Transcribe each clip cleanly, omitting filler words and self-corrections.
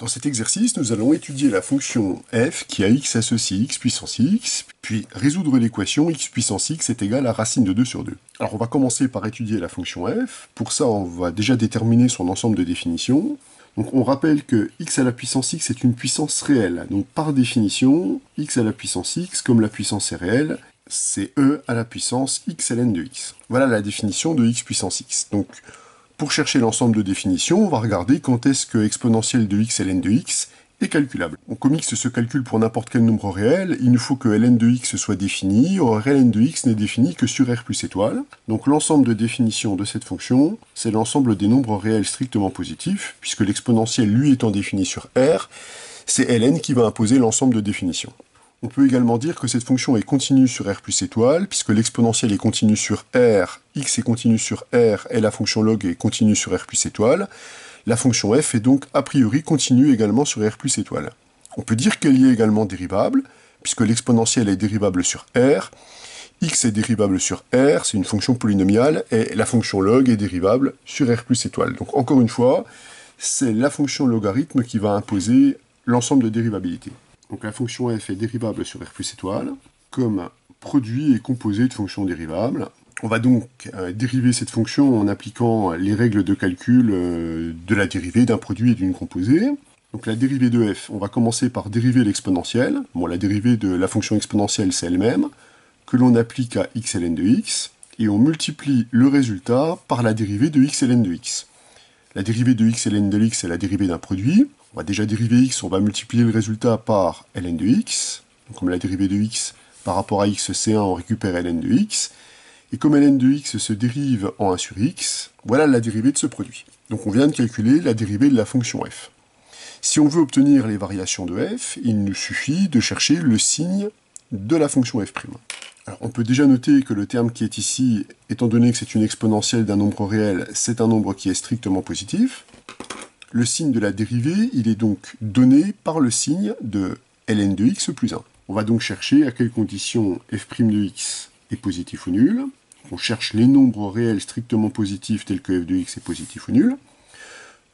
Dans cet exercice, nous allons étudier la fonction f qui a x associe x puissance x, puis résoudre l'équation x puissance x est égal à racine de 2 sur 2. Alors on va commencer par étudier la fonction f. Pour ça, on va déjà déterminer son ensemble de définitions. Donc on rappelle que x à la puissance x est une puissance réelle. Donc par définition, x à la puissance x, comme la puissance est réelle, c'est e à la puissance x ln de x. Voilà la définition de x puissance x. Donc pour chercher l'ensemble de définitions, on va regarder quand est-ce que exponentielle de x ln de x est calculable. Donc comme x se calcule pour n'importe quel nombre réel, il nous faut que ln de x soit défini, or ln de x n'est défini que sur r plus étoile. Donc l'ensemble de définitions de cette fonction, c'est l'ensemble des nombres réels strictement positifs, puisque l'exponentielle lui étant définie sur r, c'est ln qui va imposer l'ensemble de définitions. On peut également dire que cette fonction est continue sur r plus étoile, puisque l'exponentielle est continue sur r, x est continue sur r, et la fonction log est continue sur r plus étoile. La fonction f est donc a priori continue également sur r plus étoile. On peut dire qu'elle y est également dérivable, puisque l'exponentielle est dérivable sur r, x est dérivable sur r, c'est une fonction polynomiale, et la fonction log est dérivable sur r plus étoile. Donc encore une fois, c'est la fonction logarithme qui va imposer l'ensemble de dérivabilité. Donc la fonction f est dérivable sur r plus étoile, comme produit et composé de fonctions dérivables. On va donc dériver cette fonction en appliquant les règles de calcul de la dérivée d'un produit et d'une composée. Donc la dérivée de f, on va commencer par dériver l'exponentielle. Bon, la dérivée de la fonction exponentielle, c'est elle-même, que l'on applique à x ln de x, et on multiplie le résultat par la dérivée de x ln de x. La dérivée de x ln de x, c'est la dérivée d'un produit. On va déjà dériver x, on va multiplier le résultat par ln de x. Donc comme la dérivée de x par rapport à x, c'est 1, on récupère ln de x. Et comme ln de x se dérive en 1 sur x, voilà la dérivée de ce produit. Donc on vient de calculer la dérivée de la fonction f. Si on veut obtenir les variations de f, il nous suffit de chercher le signe de la fonction f'. Alors on peut déjà noter que le terme qui est ici, étant donné que c'est une exponentielle d'un nombre réel, c'est un nombre qui est strictement positif. Le signe de la dérivée, il est donc donné par le signe de ln de x plus 1. On va donc chercher à quelles conditions f' de x est positif ou nul. On cherche les nombres réels strictement positifs tels que f de x est positif ou nul.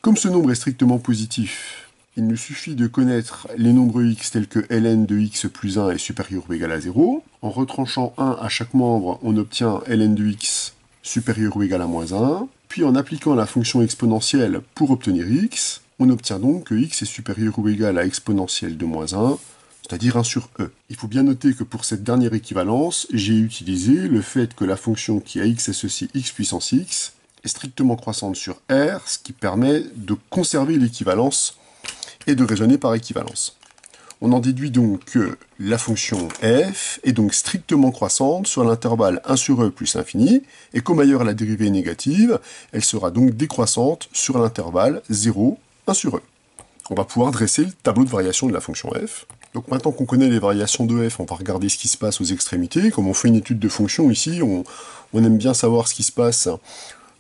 Comme ce nombre est strictement positif, il nous suffit de connaître les nombres x tels que ln de x plus 1 est supérieur ou égal à 0. En retranchant 1 à chaque membre, on obtient ln de x supérieur ou égal à moins 1. Puis en appliquant la fonction exponentielle pour obtenir x, on obtient donc que x est supérieur ou égal à exponentielle de moins 1, c'est-à-dire 1 sur e. Il faut bien noter que pour cette dernière équivalence, j'ai utilisé le fait que la fonction qui a x associe x puissance x est strictement croissante sur r, ce qui permet de conserver l'équivalence et de raisonner par équivalence. On en déduit donc que la fonction f est donc strictement croissante sur l'intervalle 1 sur e plus l'infini, et comme ailleurs la dérivée est négative, elle sera donc décroissante sur l'intervalle 0, 1 sur e. On va pouvoir dresser le tableau de variation de la fonction f. Donc maintenant qu'on connaît les variations de f, on va regarder ce qui se passe aux extrémités. Comme on fait une étude de fonction ici, on aime bien savoir ce qui se passe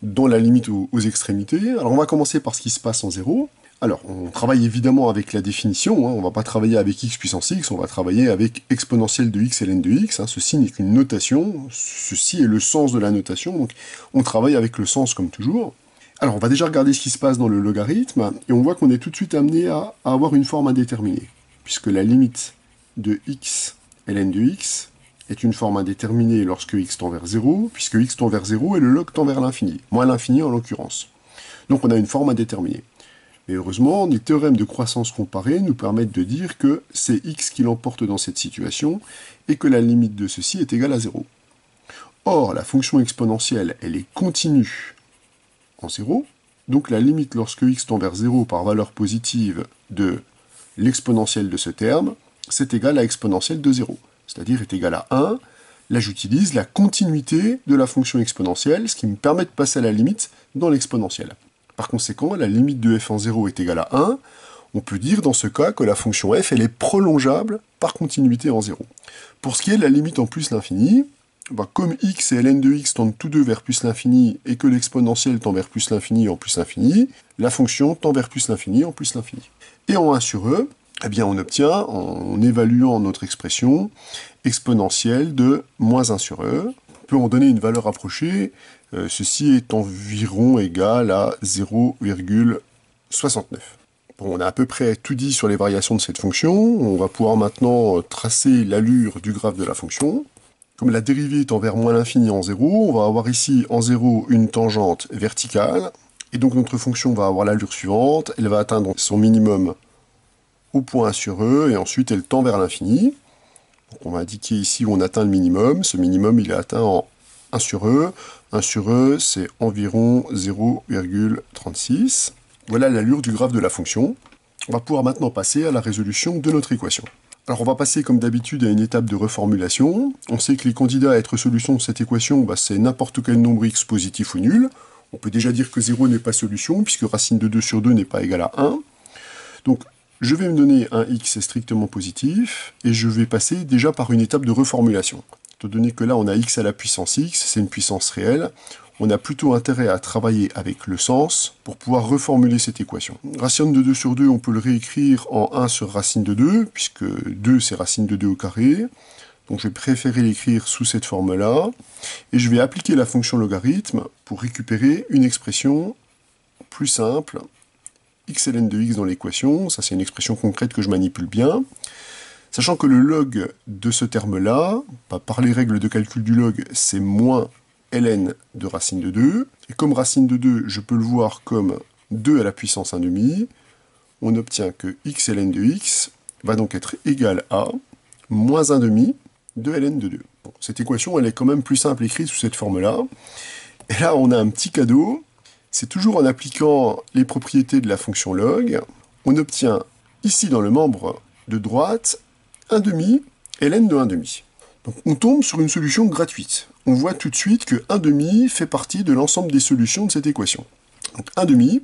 dans la limite aux extrémités. Alors on va commencer par ce qui se passe en 0. Alors, on travaille évidemment avec la définition, on ne va pas travailler avec x puissance x, on va travailler avec exponentielle de x ln de x, ceci n'est qu'une notation, ceci est le sens de la notation, donc on travaille avec le sens comme toujours. Alors, on va déjà regarder ce qui se passe dans le logarithme, et on voit qu'on est tout de suite amené à avoir une forme indéterminée, puisque la limite de x ln de x est une forme indéterminée lorsque x tend vers 0, puisque x tend vers 0 et le log tend vers l'infini, moins l'infini en l'occurrence. Donc on a une forme indéterminée. Mais heureusement, les théorèmes de croissance comparée nous permettent de dire que c'est x qui l'emporte dans cette situation et que la limite de ceci est égale à 0. Or, la fonction exponentielle, elle est continue en 0, donc la limite lorsque x tend vers 0 par valeur positive de l'exponentielle de ce terme, c'est égal à exponentielle de 0, c'est-à-dire est égal à 1. Là, j'utilise la continuité de la fonction exponentielle, ce qui me permet de passer à la limite dans l'exponentielle. Par conséquent, la limite de f en 0 est égale à 1. On peut dire dans ce cas que la fonction f elle est prolongeable par continuité en 0. Pour ce qui est de la limite en plus l'infini, comme x et ln de x tendent tous deux vers plus l'infini et que l'exponentielle tend vers plus l'infini en plus l'infini, la fonction tend vers plus l'infini en plus l'infini. Et en 1 sur e, eh bien on obtient, en évaluant notre expression, exponentielle de moins 1 sur e. On peut en donner une valeur approchée, ceci est environ égal à 0,69. Bon, on a à peu près tout dit sur les variations de cette fonction. On va pouvoir maintenant tracer l'allure du graphe de la fonction. Comme la dérivée est envers moins l'infini en 0, on va avoir ici en 0 une tangente verticale. Et donc notre fonction va avoir l'allure suivante. Elle va atteindre son minimum au point 1 sur e, et ensuite elle tend vers l'infini. On va indiquer ici où on atteint le minimum. Ce minimum, il est atteint en 1 sur e. 1 sur e, c'est environ 0,36. Voilà l'allure du graphe de la fonction. On va pouvoir maintenant passer à la résolution de notre équation. Alors on va passer comme d'habitude à une étape de reformulation. On sait que les candidats à être solution de cette équation, c'est n'importe quel nombre x positif ou nul. On peut déjà dire que 0 n'est pas solution, puisque racine de 2 sur 2 n'est pas égale à 1. Donc je vais me donner un x strictement positif, et je vais passer déjà par une étape de reformulation. Étant donné que là on a x à la puissance x, c'est une puissance réelle, on a plutôt intérêt à travailler avec le sens pour pouvoir reformuler cette équation. Racine de 2 sur 2, on peut le réécrire en 1 sur racine de 2, puisque 2 c'est racine de 2 au carré. Donc je vais préférer l'écrire sous cette forme-là. Et je vais appliquer la fonction logarithme pour récupérer une expression plus simple, x ln de x dans l'équation. Ça c'est une expression concrète que je manipule bien. Sachant que le log de ce terme-là, par les règles de calcul du log, c'est moins ln de racine de 2, et comme racine de 2, je peux le voir comme 2 à la puissance 1/2, on obtient que x ln de x va donc être égal à moins 1/2 de ln de 2. Bon, cette équation, elle est quand même plus simple écrite sous cette forme-là, et là on a un petit cadeau, c'est toujours en appliquant les propriétés de la fonction log, on obtient ici dans le membre de droite 1/2 ln de 1/2. Donc on tombe sur une solution gratuite. On voit tout de suite que 1/2 fait partie de l'ensemble des solutions de cette équation. Donc 1/2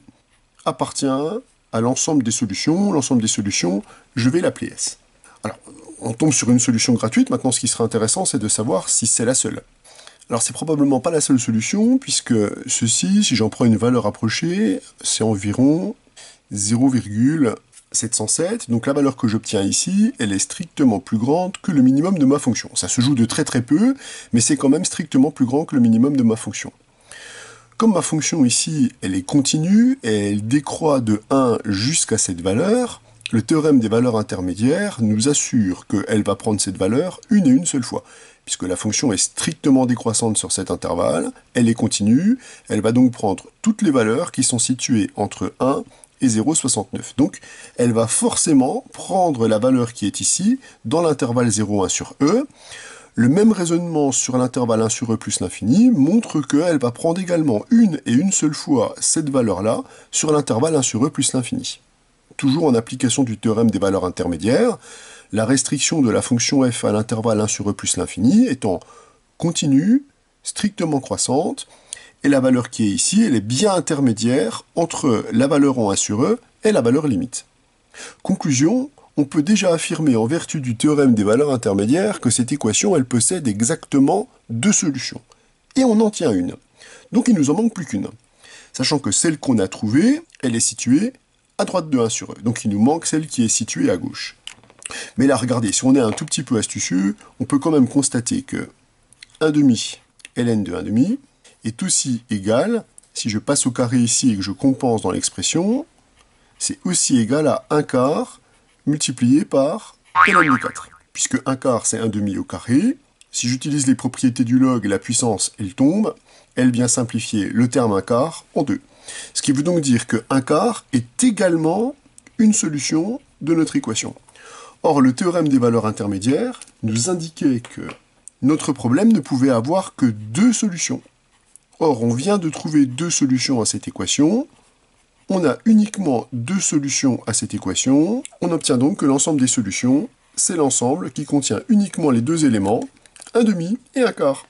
appartient à l'ensemble des solutions. L'ensemble des solutions, je vais l'appeler S. Alors, on tombe sur une solution gratuite. Maintenant, ce qui serait intéressant, c'est de savoir si c'est la seule. Alors, c'est probablement pas la seule solution, puisque ceci, si j'en prends une valeur approchée, c'est environ 0,707. Donc la valeur que j'obtiens ici, elle est strictement plus grande que le minimum de ma fonction. Ça se joue de très très peu, mais c'est quand même strictement plus grand que le minimum de ma fonction. Comme ma fonction ici, elle est continue, et elle décroît de 1 jusqu'à cette valeur, le théorème des valeurs intermédiaires nous assure qu'elle va prendre cette valeur une et une seule fois. Puisque la fonction est strictement décroissante sur cet intervalle, elle est continue, elle va donc prendre toutes les valeurs qui sont situées entre 1 et 0,69. Donc, elle va forcément prendre la valeur qui est ici, dans l'intervalle 0,1 sur e. Le même raisonnement sur l'intervalle 1 sur e plus l'infini montre qu'elle va prendre également une et une seule fois cette valeur-là sur l'intervalle 1 sur e plus l'infini. Toujours en application du théorème des valeurs intermédiaires, la restriction de la fonction f à l'intervalle 1 sur e plus l'infini étant continue, strictement croissante, et la valeur qui est ici, elle est bien intermédiaire entre la valeur en 1 sur e et la valeur limite. Conclusion, on peut déjà affirmer en vertu du théorème des valeurs intermédiaires que cette équation, elle possède exactement deux solutions. Et on en tient une. Donc il nous en manque plus qu'une. Sachant que celle qu'on a trouvée, elle est située à droite de 1 sur e. Donc il nous manque celle qui est située à gauche. Mais là, regardez, si on est un tout petit peu astucieux, on peut quand même constater que 1/2 ln de 1/2 est aussi égal, si je passe au carré ici et que je compense dans l'expression, c'est aussi égal à 1 quart multiplié par ln de 4. Puisque 1 quart, c'est 1/2 au carré. Si j'utilise les propriétés du log, la puissance, elle tombe. Elle vient simplifier le terme 1 quart en 2. Ce qui veut donc dire que 1 quart est également une solution de notre équation. Or, le théorème des valeurs intermédiaires nous indiquait que notre problème ne pouvait avoir que deux solutions. Or, on vient de trouver deux solutions à cette équation. On a uniquement deux solutions à cette équation. On obtient donc que l'ensemble des solutions, c'est l'ensemble qui contient uniquement les deux éléments, 1/2 et 1 quart.